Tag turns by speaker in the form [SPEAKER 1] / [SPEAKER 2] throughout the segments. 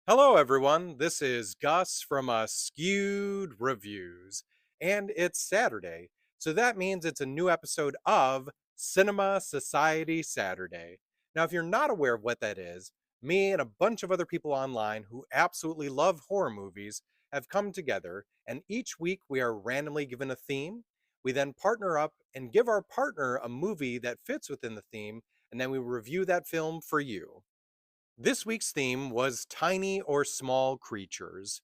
[SPEAKER 1] Hello, everyone. This is Gus from Askewed Reviews, and it's Saturday, so that means it's a new episode of Cinema Society Saturday. Now, if you're not aware of what that is, me and a bunch of other people online who absolutely love horror movies have come together, and each week we are randomly given a theme. We then partner up and give our partner a movie that fits within the theme, and then we review that film for you. This week's theme was tiny or small creatures,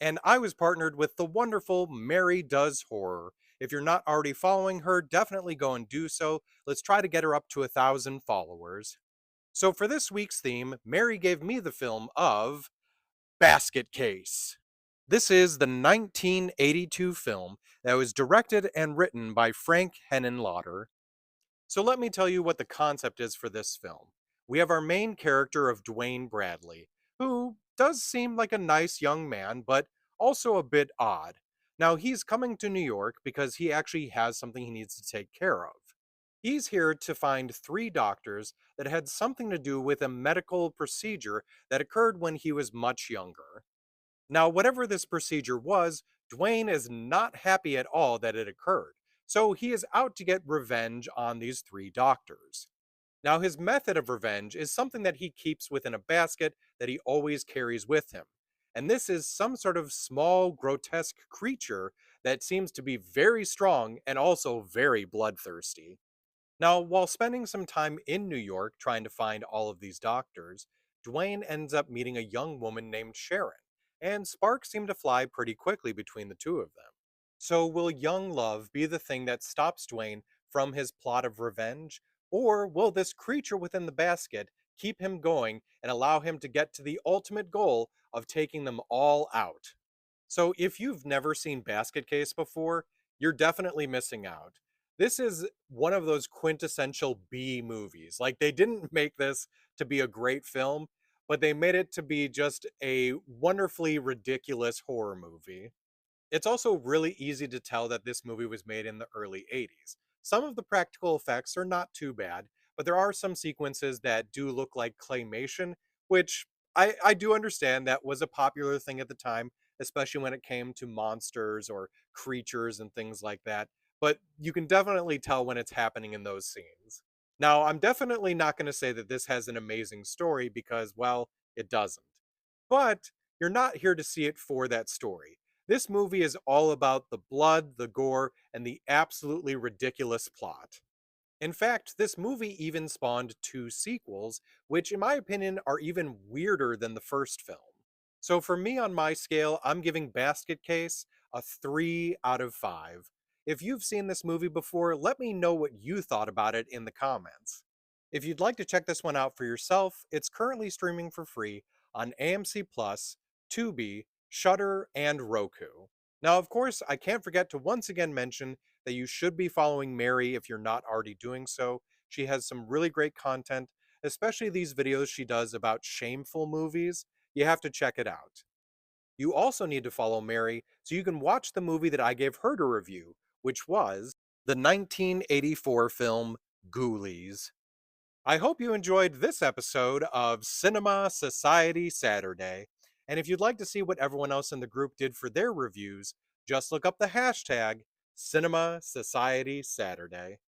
[SPEAKER 1] and I was partnered with the wonderful Mary Does Horror. If you're not already following her, definitely go and do so. Let's try to get her up to 1,000 followers. So for this week's theme, Mary gave me the film of Basket Case. This is the 1982 film that was directed and written by Frank Henenlotter. So let me tell you what the concept is for this film. We have our main character of Dwayne Bradley, who does seem like a nice young man, but also a bit odd. Now, he's coming to New York because he actually has something he needs to take care of. He's here to find three doctors that had something to do with a medical procedure that occurred when he was much younger. Now, whatever this procedure was, Dwayne is not happy at all that it occurred, so he is out to get revenge on these three doctors. Now, his method of revenge is something that he keeps within a basket that he always carries with him. And this is some sort of small, grotesque creature that seems to be very strong and also very bloodthirsty. Now, while spending some time in New York trying to find all of these doctors, Dwayne ends up meeting a young woman named Sharon, and sparks seem to fly pretty quickly between the two of them. So, will young love be the thing that stops Dwayne from his plot of revenge, or will this creature within the basket keep him going and allow him to get to the ultimate goal of taking them all out? So if you've never seen Basket Case before, you're definitely missing out. This is one of those quintessential B movies. Like they didn't make this to be a great film, but they made it to be just a wonderfully ridiculous horror movie. It's also really easy to tell that this movie was made in the early 80s. Some of the practical effects are not too bad, but there are some sequences that do look like claymation, which I do understand that was a popular thing at the time, especially when it came to monsters or creatures and things like that. But you can definitely tell when it's happening in those scenes. Now, I'm definitely not going to say that this has an amazing story because, well, it doesn't. But you're not here to see it for that story. This movie is all about the blood, the gore, and the absolutely ridiculous plot. In fact, this movie even spawned two sequels, which, in my opinion, are even weirder than the first film. So, for me on my scale, I'm giving Basket Case a 3 out of 5. If you've seen this movie before, let me know what you thought about it in the comments. If you'd like to check this one out for yourself, it's currently streaming for free on AMC Plus, Tubi, Shudder, and Roku. Now, of course, I can't forget to once again mention that you should be following Mary if you're not already doing so. She has some really great content, especially these videos she does about shameful movies. You have to check it out. You also need to follow Mary so you can watch the movie that I gave her to review, which was the 1984 film Ghoulies. I hope you enjoyed this episode of Cinema Society Saturday. And if you'd like to see what everyone else in the group did for their reviews, just look up the hashtag Cinema Society Saturday.